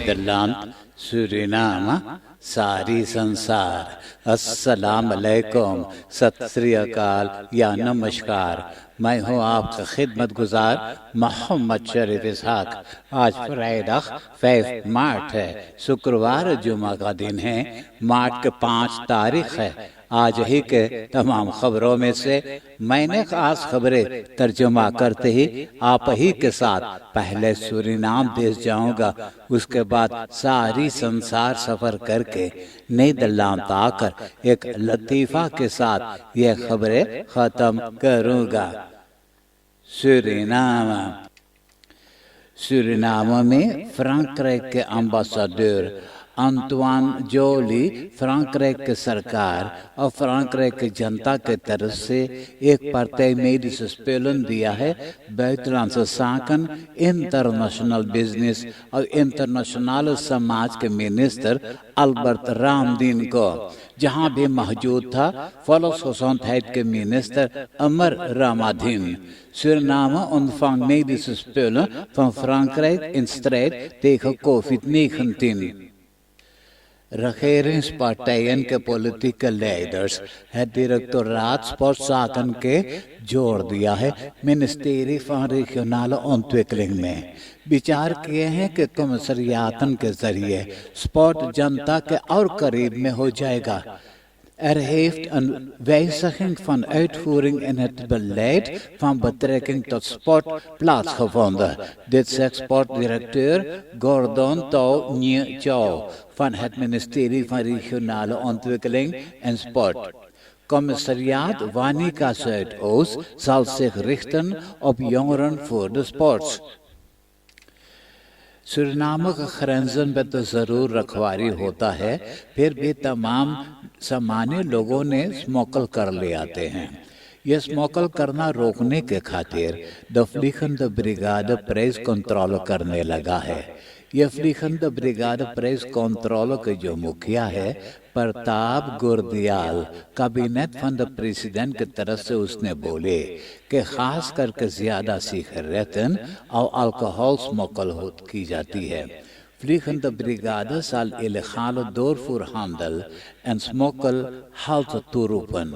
Netherlands, Suriname, सारी संसार, अस्सलाम अलैकुम, सत श्री अकाल या नमस्कार। मैं हूँ आपका खिदमत गुजार मोहम्मद शरीफ इसहाक। आज फ्राइडे 5 मार्च है, शुक्रवार जुमा का दिन है। मार्च के 5 तारीख है। आज ही के तमाम खबरों में से मैंने खास खबरें तर्जुमा करते ही आप ही के साथ पहले सूरीनाम देश जाऊंगा, उसके बाद सारी संसार सफर करके नीदरलैंड आकर एक लतीफा के साथ ये खबरें खत्म करूंगा। सूरीनाम में फ्रांक्राइक के अम्बासडर अंतवान जोली फ्रांक्राइक की सरकार और फ्रांक्राइक की जनता के तरफ से एक partijmedisch spelen दिया है buitenlandse zaken, इंटरनेशनल बिजनेस और इंटरनेशनल समाज के मिनिस्टर अल्बर्ट रामदीन को, जहां भी मौजूद था volksgezondheid के minister Amar Ramadhin. Suriname ontvangt medische spullen van Frankrijk in strijd tegen COVID-19. Regeringspartijen के political leaders het directoraat sportzaken के जोर दिया है मिनिस्ट्री van regionale ontwikkeling में। विचार किए हैं कि कमिश्नरियातन के जरिए स्पोर्ट जनता के और करीब में हो जाएगा। heeft een wijziging van uitvoering in het beleid van betrekking tot sport plaatsgevonden. Dit zegt sportdirecteur Gordon Tau Nye Chau van het ministerie van Regionale Ontwikkeling en Sport. Commissariaat Wanica Zuidoost zal zich richten op jongeren voor de sport. Suriname के ग्रेंजन में तो ज़रूर रखवारी होता है, फिर भी तमाम सामान्य लोगों ने स्मोकल कर ले आते हैं। यह स्मोकल करना रोकने के खातिर the vliegende brigade price control करने लगा है। यह vliegende brigade प्राइस कंट्रोल के जो मुखिया है Pratap Gurdial, cabinet fund president की तरफ से उसने बोले कि खास करके ज्यादा सिगरेटन और अल्कोहल स्मोकल की जाती है। Vliegende brigade zal illegale doorvoerhandel en smokkel halt toeroepen।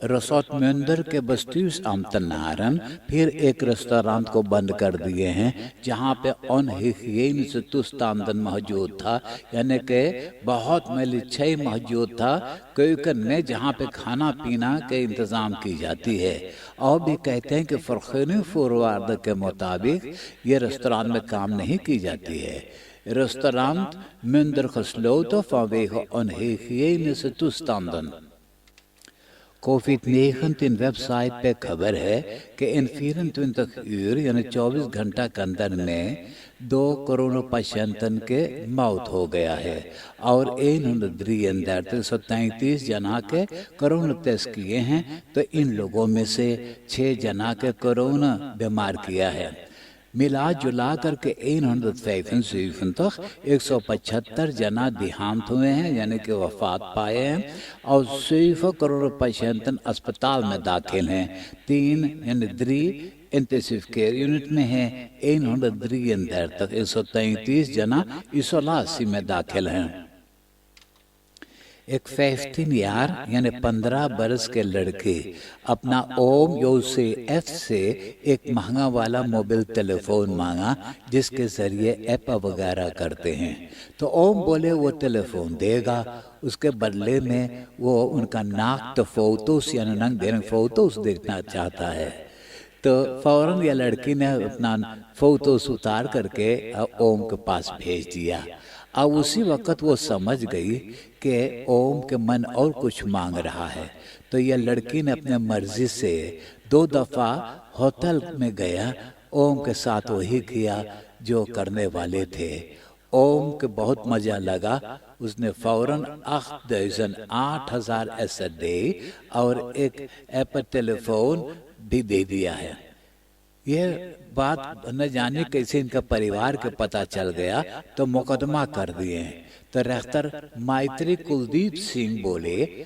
रसोटमुंदर के bestuursambtenaren फिर एक रेस्टोरेंट को बंद कर दिए हैं जहां पे अनहाइजीनिक toestanden मौजूद था, यानी कि बहुत मैलीछाई मौजूद था, क्योंकि जहां पे खाना पीना के इंतजाम की जाती है। और भी कहते हैं कि फरखनी फॉरवर्ड के मुताबिक ये रेस्टोरेंट में काम नहीं की जाती है। Restaurant minder gesloten vanwege onhygiënische toestanden। कोविड-19 वेबसाइट पे खबर है कि इन 24 उर यानी 24 घंटा के अंदर में 2 कोरोना पेशेंटन के मौत हो गया है और 133 जना के कोरोना टेस्ट किए हैं, तो इन लोगों में से 6 जना के कोरोना बीमार किया है। मिला जुला करके 175 जना देहांत हुए हैं, यानी कि वफात पाए हैं, और 7 करोड़ पेशेंट अस्पताल में दाखिल हैं। 3 यानी 3 इंटेंसिव केयर यूनिट में हैं। 133 जना इजोलासी में दाखिल हैं। एक 15 यानी 15 बरस के लड़के अपना ओम यूसेफ से एक महंगा वाला मोबाइल टेलीफोन मांगा जिसके जरिए ऐप वगैरह करते हैं। तो ओम बोले वो टेलीफोन देगा, उसके बदले में वो उनका नाक तो फोटोस यानी नंग देने फोटोस देखना चाहता है। तो फौरन ये लड़की ने अपना फोटोस उतार करके ओम के पास भेज दिया। अब उसी वक्त वो समझ गई कि ओम के मन और कुछ मांग रहा है, तो यह लड़की ने अपने मर्जी से 2 दफा होटल में गया। ओम के साथ वही किया जो करने वाले थे। ओम के बहुत मजा लगा। उसने फौरन 8,000 SSD और एक एप्पल टेलीफोन भी दे दिया है। यह बात न जाने कैसे इनका परिवार के पता चल गया तो मुकदमा कर दिए हैं। तो रेख्तर मैत्री कुलदीप सिंह बोले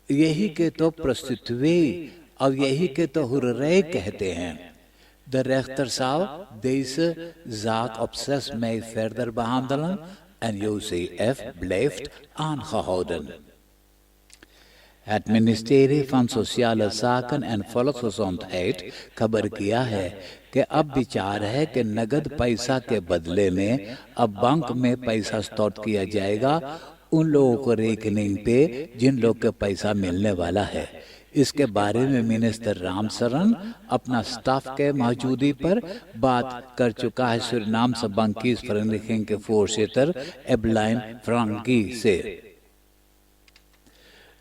यही के तो प्रस्तुति और यही के तो हुर्रे कहते हैं। De rechter zou deze zaak op 6 mei verder behandelen en JOCF blijft aangehouden. Het ministerie van Sociale Zaken en Volksgezondheid खबर किया है कि अब विचार है कि नगद पैसा के बदले में अब बैंक में पैसा स्टोर किया जाएगा उन लोगों को रेकनिंग पे जिन लोग के पैसा मिलने वाला है। इसके बारे में मिनिस्टर रामसरन अपना स्टाफ के मौजूदगी पर बात कर चुका है सूरीनाम से Bankies Vereniging के voorzitter Ebeline Frankie से।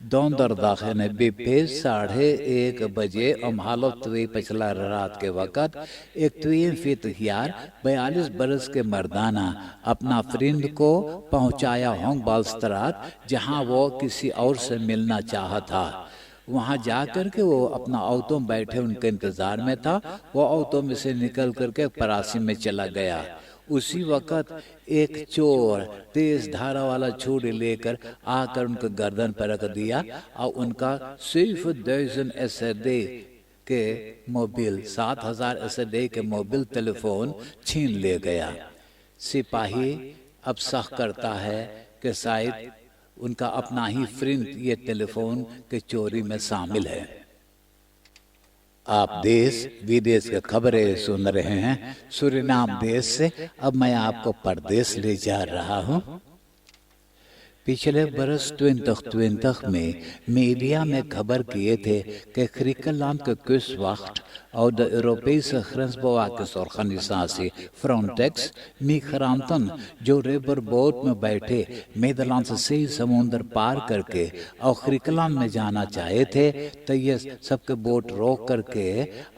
Donderdag en BP 1:30 बजे अमहालत पिछला रात के वक़्त एक 42 बरस के मर्दाना अपना फ्रेंड को पहुंचाया होंग बालस्तरात जहां वो किसी और से मिलना चाहा था। वहां जाकर के वो अपना ऑटो में बैठे उनके इंतजार में था। वो ऑटो में से निकल करके परासी में चला गया। उसी वक्त एक चोर तेज धारा वाला छुरी लेकर आकर उनके गर्दन पर रख दिया और उनका सिर्फ 1000 एसडी के मोबाइल 7000 एसडी के मोबाइल टेलीफोन छीन ले गया। सिपाही अब शक करता है कि शायद उनका अपना ही फ्रेंड ये टेलीफोन के चोरी में शामिल है। आप देश विदेश के खबरें सुन रहे हैं सूरीनाम देश से। अब मैं आपको परदेश ले जा रहा हूं। पिछले बरस 2020 में मीडिया में खबर किए थे कि Griekenland के kustwacht और de Europese grensbewakingsorganisatie Frontex migranten जो रेबर बोट में बैठे नीदरलैंड से समुद्र पार करके और ग्रीकलैंड में जाना चाहे थे तो ये सबके बोट रोक करके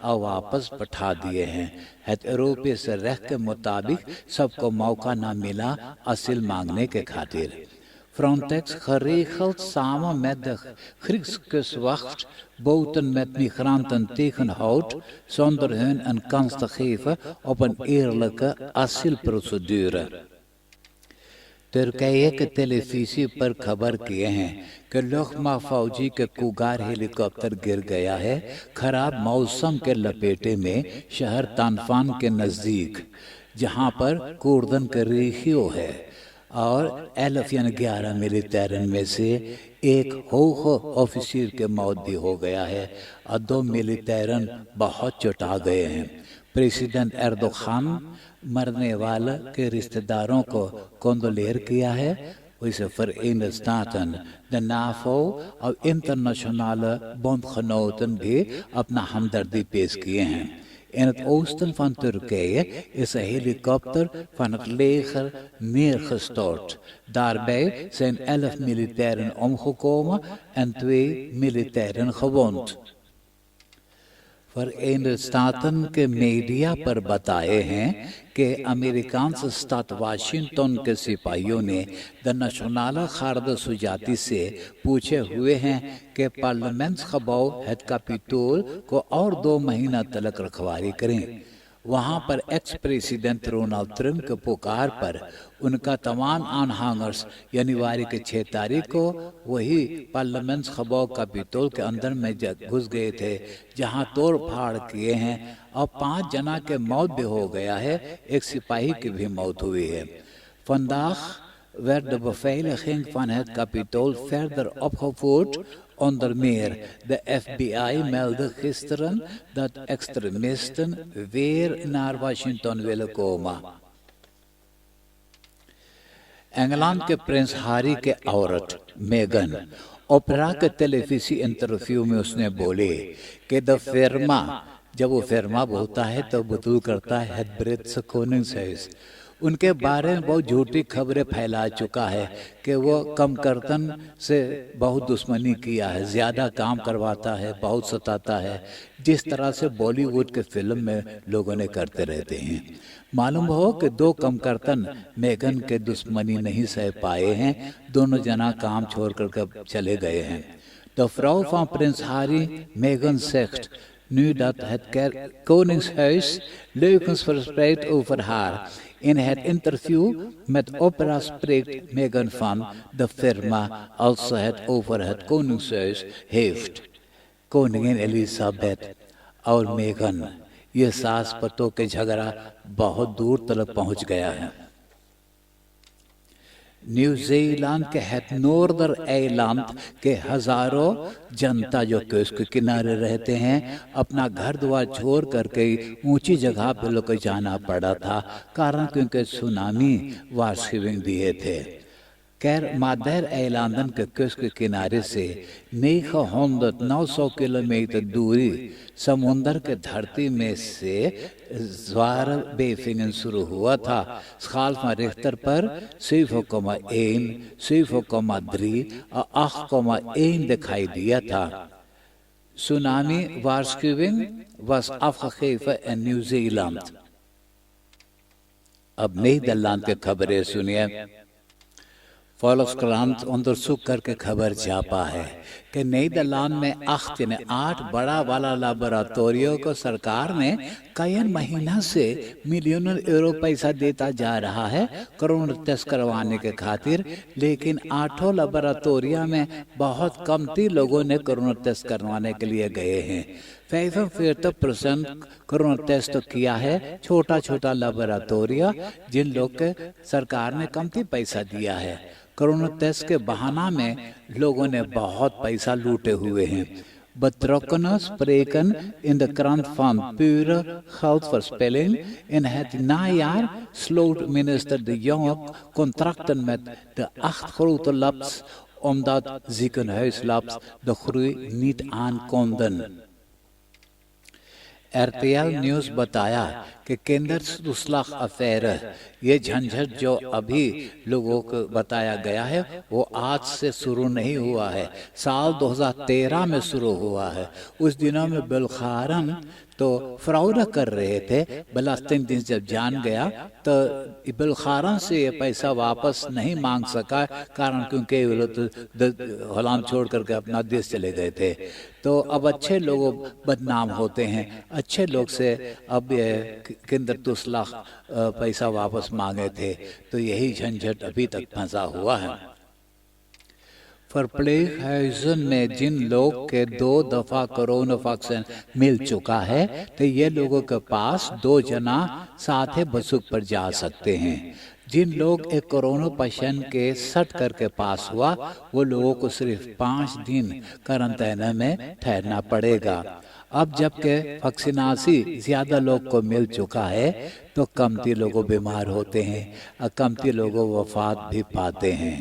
और वापस पठा दिए हैं। यूरोपीय से रेख के मुताबिक सबको मौका न मिला असील मांगने के खातिर। Frontex geregeld samen met de Griekse kustwacht boten met migranten tegenhoudt zonder hun een kans te geven op een eerlijke asielprocedure। तुर्की के टेलीविज़न पर खबर किए हैं कि लोकमा फौजी के कुगार हेलीकॉप्टर गिर गया है खराब मौसम के लपेटे में शहर तानफान के नज़दीक जहां पर कुर्दन के रेशियो है और 11 मिलिटेरन में से एक ऑफिसर के मौत भी हो गया है और 2 मिलिटेरन बहुत चुटा गए हैं। प्रेसिडेंट एर्दोगान मरने वाले के रिश्तेदारों को कंडोलेर किया है। वैसे Verenigde Staten, de NAVO और इंटरनेशनल बॉन्डगenoten भी अपना हमदर्दी पेश किए हैं। In het oosten van Turkije is een helikopter van het leger neergestort. Daarbij zijn 11 militairen omgekomen en 2 militairen gewond। Verenigde Staten के मीडिया पर बताए हैं कि अमेरिकान स्टात वाशिंगटन के सिपाहियों ने द नेशनल गार्ड सुजाती से पूछे हुए हैं कि पार्लियामेंट खबाव हेड कैपिटोल को और 2 महीना तलक रखवारी करें। वहां पर एक्स प्रेसिडेंट रोनाल्ड ट्रंप के पुकार पर उनका तमाम आनहांगर्स जनवरी के 6 तारीख को वही पार्लियामेंट खबाव कैपिटोल के अंदर में घुस गए थे जहां तोड़ फाड़ किए हैं और 5 जना के मौत भी हो गया है। एक सिपाही की भी मौत हुई है। Vandaag werd de beveiliging van het Capitool verder opgevoerd। Onder meer de FBI meldde gisteren dat extremisten weer naar Washington willen komen। England के प्रिंस हैरी के औरत मेगन ओपरा के टेलीविज़न इंटरव्यू में उसने बोले कि द फिरमा जब वो फिरमा बोलता है तो बतूल करता है het Britse Koningshuis। उनके बारे में बहुत झूठी खबरें फैला चुका है कि वो कम कर्तन से बहुत दुश्मनी किया है, ज़्यादा काम करवाता है, बहुत सताता है, जिस तरह से बॉलीवुड के फिल्म में लोगों ने करते रहते हैं। मालूम हो कि 2 कम कर्तन मेगन के दुश्मनी नहीं सह पाए हैं। दोनों जना काम छोड़ कर चले गए हैं। तो vrouw van prins Harry, Meghan zegt nu dat het Koningshuis leugens verspreidt over haar। In het interview met Oprah spreekt Meghan van de firma als ze het over het Koningshuis heeft। Koningin Elizabeth और Megan ये सास पतों के झगड़ा बहुत दूर तक पहुंच गया है। न्यूजीलैंड के het नॉर्दर्न आइलैंड के हजारों जनता जो कि उसके किनारे रहते हैं, अपना घर द्वार छोड़ करके ऊंची जगह पे लोग को जाना पड़ा था, कारण क्योंकि सुनामी वार्षिविंग दिए थे। कैर मादर आइलैंडन के कुछ के किनारे से 900 किलोमीटर दूरी समुंदर के धरती में से zwaarwegingen शुरू हुआ था। स्काल van रिख्टर पर 7,1, 7,3 और 8,1 दिखाई दिया था। Tsunami waarschuwing was afgegeven in New Zealand. अब नीदरलैंड के खबरें सुनिए। Volkskrant onderzoek करके खबर छापा है कि नीदरलैंड में 8 बड़ा वाला लैबोरेटोरियो को सरकार ने कई महीना से मिलियनों यूरो पैसा देता जा रहा है कोरोना टेस्ट करवाने के खातिर, लेकिन 8 लैबोरेटोरिया में बहुत कमती लोगों ने कोरोना टेस्ट करवाने के लिए गए हैं। 45% कोरोना टेस्ट तो किया है छोटा छोटा लैबोरेटोरिया, जिन लोग के सरकार ने कमती पैसा दिया है। कोरोना टेस्ट के बहाना में लोगों ने बहुत पैसा लूटे हुए हैं। Betrokkenen spreken in de krant van pure geldverspilling. In het najaar sloot minister De Jonge contracten met de 8 grote labs omdat ziekenhuislabs de groei niet aankonden। RTL news बताया कि केंद्र तुस्लाख अफेयर, ये झंझट जो अभी लोगों को बताया गया है वो आज से शुरू नहीं हुआ है, साल 2013 में शुरू हुआ है। उस दिनों में बिलखारन तो फ्रॉड कर रहे थे। बलास्तीन दिन जब जान गया तो बिलखारन से ये पैसा वापस नहीं मांग सका, कारण क्योंकि वो लोग हलाम छोड़ करके अपना देश चले गए थे। तो अब अच्छे लोग बदनाम होते हैं, अच्छे लोग से अब ये केंद्र तुस्लाख पैसा वापस मांगे थे, तो यही झंझट अभी तक फंसा हुआ है। verpleeghuizen में जिन लोग के 2 दफा कोरोना वैक्सीन मिल चुका है, तो ये लोगों के पास 2 जना साथ बसुक पर जा सकते हैं। जिन लोग एक कोरोना पेशेंट के सट करके पास हुआ, वो लोगों को सिर्फ 5 दिन क्वारंटाइन में ठहरना पड़ेगा। अब जबकि वैक्सीनासी ज्यादा लोग को मिल चुका है, तो कमती लोग बीमार होते हैं और कमती लोग वफात भी पाते हैं।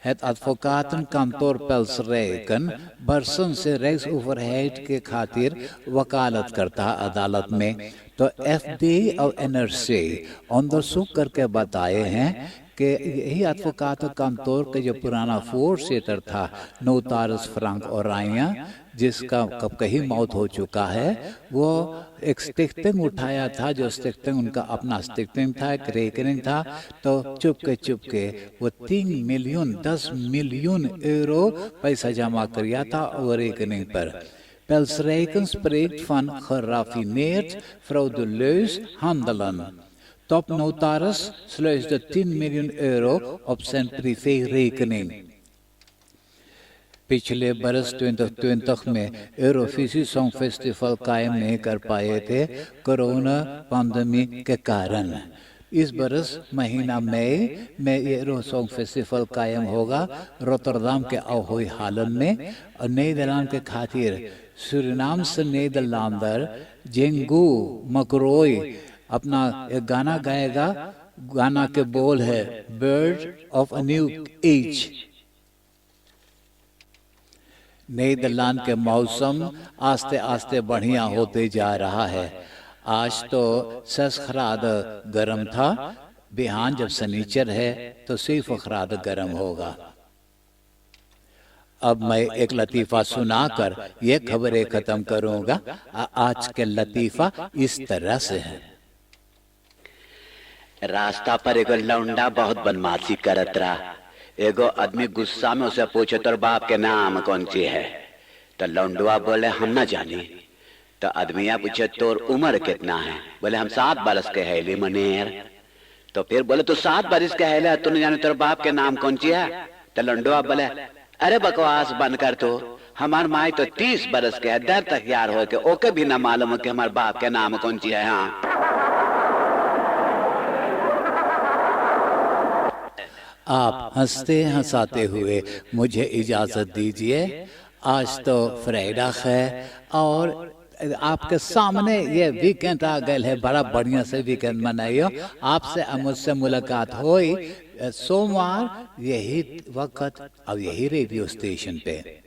Het advocatenkantoor Pelsrijken बरसों से rijksoverheid के खातिर वकालत करता अदालत में, तो FD और NRC onderzoek करके बताए हैं कि यही advocatenkantoor के जो पुराना voorzitter था नोटारिस फ्रैंक ओराया, जिसका कब कहीं मौत हो चुका है, वो एक स्टिक्टिंग उठाया था, जो स्टिक्टिंग उनका अपना स्टिक्टिंग था, एक रेकनिंग था। तो चुपके वो 10 मिलियन यूरो पैसा जमा किया था वो रेकनिंग पर। Pelsrijken spreekt van geraffineerd frauduleus handelen। Topnotaris sluisde 10 miljoen euro op zijn privérekening। पिछले बरस 2020 में यूरोविजन सॉन्ग फेस्टिवल कायम नहीं कर पाए थे कोरोना पैंडेमी के कारण। इस बरस महीना मई में यूरो सॉन्ग फेस्टिवल कायम होगा रोटरडाम के अहोई हालन में। और नीदरलैंड के खातिर सूरीनाम से नीदरलैंडर जेंगू मकरोई अपना एक गाना गाएगा। गाना के बोल है bird of a new age. Netherlands के मौसम आस्ते आस्ते बढ़िया होते जा रहा है। आज तो 6 ग्राद गर्म था, बिहान जब शनिचर है तो 6 ग्राद गर्म होगा। अब मैं एक लतीफ़ा सुनाकर ये खबरें खत्म करूंगा। आज के लतीफ़ा इस तरह से है। रास्ता पर एगो लौंडा बहुत बदमाशी करत रहा। एगो आदमी गुस्सा में उसे पूछे तोर बाप के नाम कौन सी है? तो लौंडवा बोले हम ना जानी। तो आदमिया पूछे तोर उम्र कितना है? बोले हम 7 बरस के है ली मनेर। तो फिर बोले तू 7 बरस के है, तू नहीं जाने तोर बाप के नाम कौन सी है? तो लौंडवा बोले अरे बकवास बंद कर, तो हमार माई तो 30 बरस के है, दर तक यार हो के ओके भी ना मालूम है कि हमारे बाप के नाम कौन सी है। हाँ आप हंसते हंसाते हुए मुझे इजाजत दीजिए। आज तो फ्राइडे है और आपके सामने ये वीकेंड आ गए है, बड़ा बढ़िया से वीकेंड मनाइयो। आपसे मुझसे मुलाकात हुई सोमवार यही वक्त और यही रेडियो स्टेशन पे।